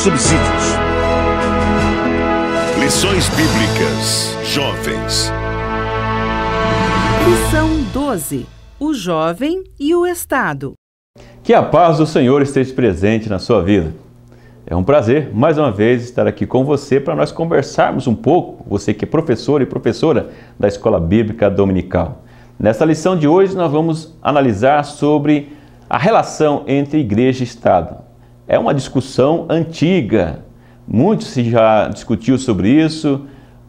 subsídios. Lições Bíblicas Jovens. Lição 12. O jovem e o Estado. Que a paz do Senhor esteja presente na sua vida. É um prazer, mais uma vez, estar aqui com você para nós conversarmos um pouco, você que é professor e professora da Escola Bíblica Dominical. Nessa lição de hoje, nós vamos analisar sobre a relação entre igreja e Estado. É uma discussão antiga, muito se já discutiu sobre isso,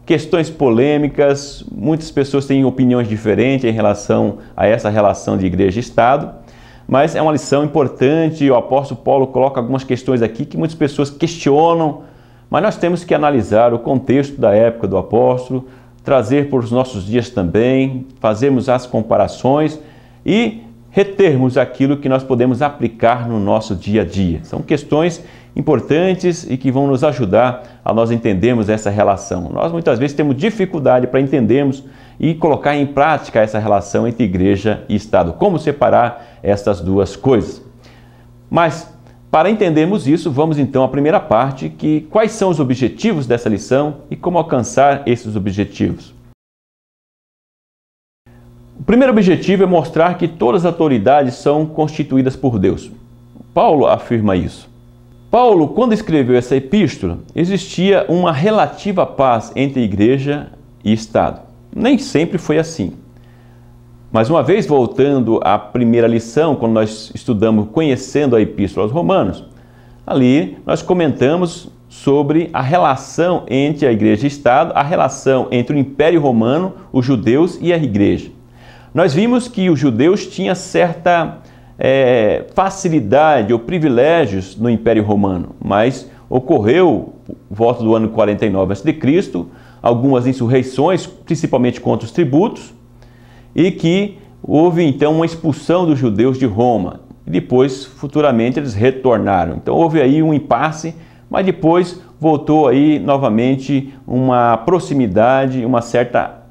questões polêmicas, muitas pessoas têm opiniões diferentes em relação a essa relação de igreja e Estado, mas é uma lição importante. O apóstolo Paulo coloca algumas questões aqui que muitas pessoas questionam, mas nós temos que analisar o contexto da época do apóstolo, trazer para os nossos dias também, fazermos as comparações e retermos aquilo que nós podemos aplicar no nosso dia a dia. São questões importantes e que vão nos ajudar a nós entendermos essa relação. Nós muitas vezes temos dificuldade para entendermos e colocar em prática essa relação entre igreja e Estado. Como separar essas duas coisas? Mas, para entendermos isso, vamos então à primeira parte, que quais são os objetivos dessa lição e como alcançar esses objetivos. O primeiro objetivo é mostrar que todas as autoridades são constituídas por Deus. Paulo afirma isso. Paulo, quando escreveu essa epístola, existia uma relativa paz entre igreja e Estado. Nem sempre foi assim. Mais uma vez, voltando à primeira lição, quando nós estudamos conhecendo a Epístola aos Romanos, ali nós comentamos sobre a relação entre a igreja e o Estado, a relação entre o Império Romano, os judeus e a igreja. Nós vimos que os judeus tinham certa facilidade ou privilégios no Império Romano, mas ocorreu, volta do ano 49 a.C., algumas insurreições, principalmente contra os tributos, e que houve então uma expulsão dos judeus de Roma. E depois, futuramente, eles retornaram. Então houve aí um impasse, mas depois voltou aí novamente uma proximidade, uma certa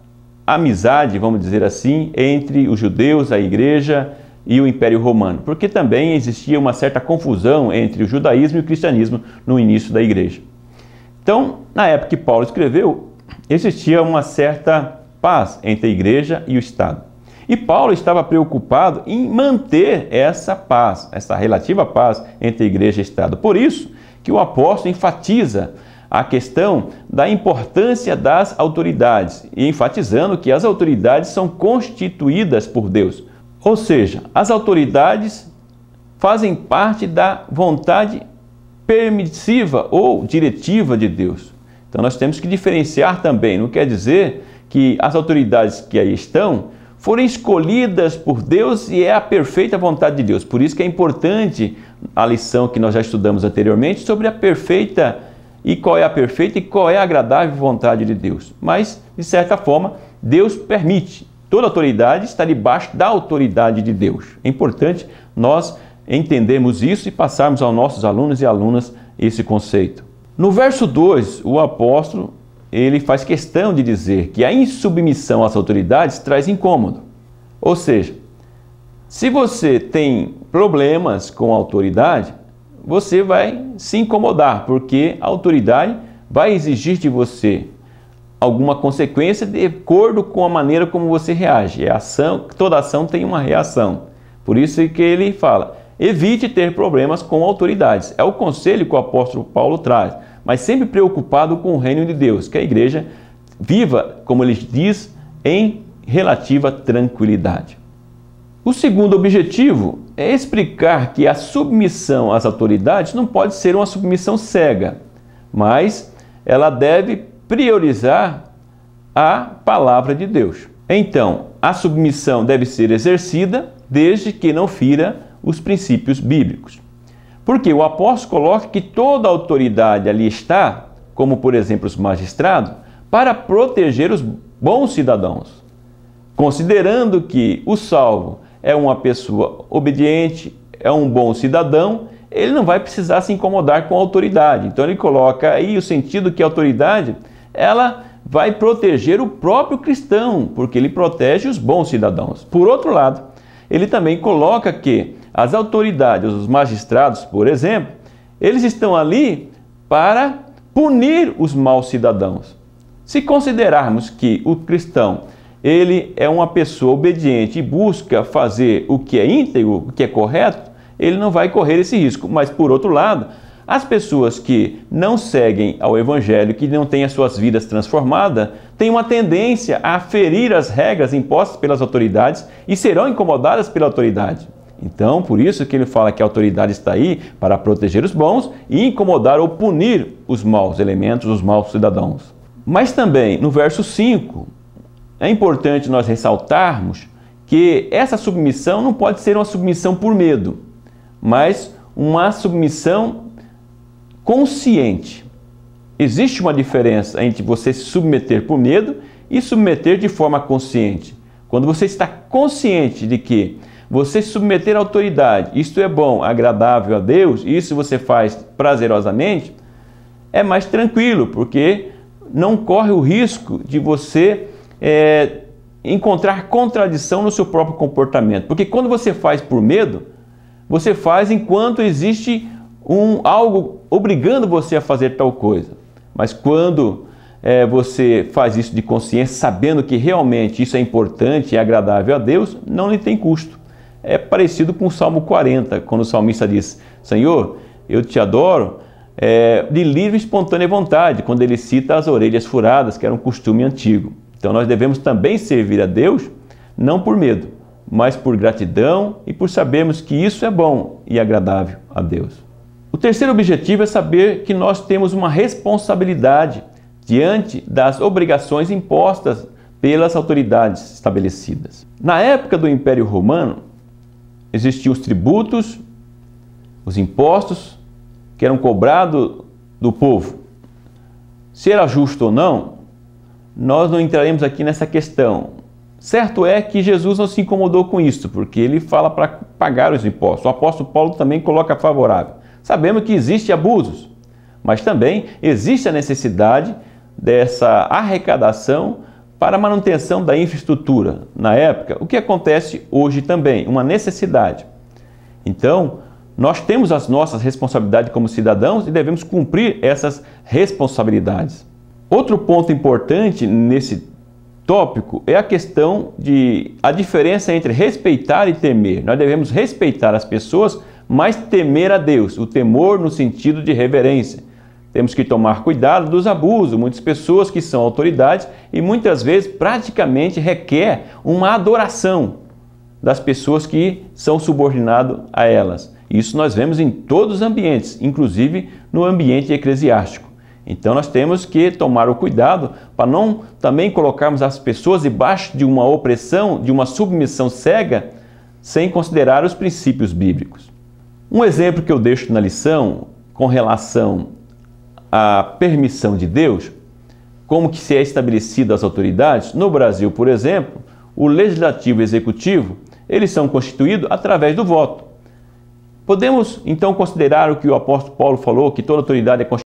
amizade, vamos dizer assim, entre os judeus, a igreja e o Império Romano, porque também existia uma certa confusão entre o judaísmo e o cristianismo no início da igreja. Então, na época que Paulo escreveu, existia uma certa paz entre a igreja e o Estado. E Paulo estava preocupado em manter essa paz, essa relativa paz entre a igreja e o Estado. Por isso que o apóstolo enfatiza a questão da importância das autoridades, e enfatizando que as autoridades são constituídas por Deus. Ou seja, as autoridades fazem parte da vontade permissiva ou diretiva de Deus. Então nós temos que diferenciar também. Não quer dizer que as autoridades que aí estão foram escolhidas por Deus e é a perfeita vontade de Deus. Por isso que é importante a lição que nós já estudamos anteriormente sobre a perfeita e qual é a perfeita e qual é a agradável vontade de Deus. Mas, de certa forma, Deus permite. Toda autoridade está debaixo da autoridade de Deus. É importante nós entendermos isso e passarmos aos nossos alunos e alunas esse conceito. No verso 2, o apóstolo ele faz questão de dizer que a insubmissão às autoridades traz incômodo. Ou seja, se você tem problemas com a autoridade, você vai se incomodar, porque a autoridade vai exigir de você alguma consequência de acordo com a maneira como você reage. Toda ação tem uma reação. Por isso que ele fala, evite ter problemas com autoridades. É o conselho que o apóstolo Paulo traz, mas sempre preocupado com o reino de Deus, que a igreja viva, como ele diz, em relativa tranquilidade. O segundo objetivo é explicar que a submissão às autoridades não pode ser uma submissão cega, mas ela deve priorizar a palavra de Deus. Então, a submissão deve ser exercida desde que não fira os princípios bíblicos. Porque o apóstolo coloca que toda autoridade ali está, como por exemplo os magistrados, para proteger os bons cidadãos, considerando que o salvo é uma pessoa obediente, é um bom cidadão, ele não vai precisar se incomodar com a autoridade. Então ele coloca aí o sentido que a autoridade, ela vai proteger o próprio cristão, porque ele protege os bons cidadãos. Por outro lado, ele também coloca que as autoridades, os magistrados, por exemplo, eles estão ali para punir os maus cidadãos. Se considerarmos que o cristão ele é uma pessoa obediente e busca fazer o que é íntegro, o que é correto, ele não vai correr esse risco. Mas, por outro lado, as pessoas que não seguem ao Evangelho, que não têm as suas vidas transformadas, têm uma tendência a ferir as regras impostas pelas autoridades e serão incomodadas pela autoridade. Então, por isso que ele fala que a autoridade está aí para proteger os bons e incomodar ou punir os maus elementos, os maus cidadãos. Mas também, no verso 5, é importante nós ressaltarmos que essa submissão não pode ser uma submissão por medo, mas uma submissão consciente. Existe uma diferença entre você se submeter por medo e submeter de forma consciente. Quando você está consciente de que você se submeter à autoridade, isto é bom, agradável a Deus, isso você faz prazerosamente, é mais tranquilo, porque não corre o risco de você encontrar contradição no seu próprio comportamento. Porque quando você faz por medo, você faz enquanto existe algo obrigando você a fazer tal coisa. Mas quando você faz isso de consciência, sabendo que realmente isso é importante e agradável a Deus, não lhe tem custo. É parecido com o Salmo 40, quando o salmista diz: Senhor, eu te adoro de livre e espontânea vontade, quando ele cita as orelhas furadas, que era um costume antigo. Então nós devemos também servir a Deus, não por medo, mas por gratidão e por sabermos que isso é bom e agradável a Deus. O terceiro objetivo é saber que nós temos uma responsabilidade diante das obrigações impostas pelas autoridades estabelecidas. Na época do Império Romano, existiam os tributos, os impostos que eram cobrados do povo. Se era justo ou não, nós não entraremos aqui nessa questão. Certo é que Jesus não se incomodou com isso, porque ele fala para pagar os impostos. O apóstolo Paulo também coloca favorável. Sabemos que existem abusos, mas também existe a necessidade dessa arrecadação para a manutenção da infraestrutura. Na época, o que acontece hoje também, uma necessidade. Então, nós temos as nossas responsabilidades como cidadãos e devemos cumprir essas responsabilidades. Outro ponto importante nesse tópico é a questão a diferença entre respeitar e temer. Nós devemos respeitar as pessoas, mas temer a Deus, o temor no sentido de reverência. Temos que tomar cuidado dos abusos. Muitas pessoas que são autoridades e muitas vezes praticamente requer uma adoração das pessoas que são subordinadas a elas. Isso nós vemos em todos os ambientes, inclusive no ambiente eclesiástico. Então nós temos que tomar o cuidado para não também colocarmos as pessoas debaixo de uma opressão, de uma submissão cega, sem considerar os princípios bíblicos. Um exemplo que eu deixo na lição com relação à permissão de Deus, como que se é estabelecido as autoridades, no Brasil, por exemplo, o legislativo e o executivo, eles são constituídos através do voto. Podemos então considerar o que o apóstolo Paulo falou, que toda autoridade é constituída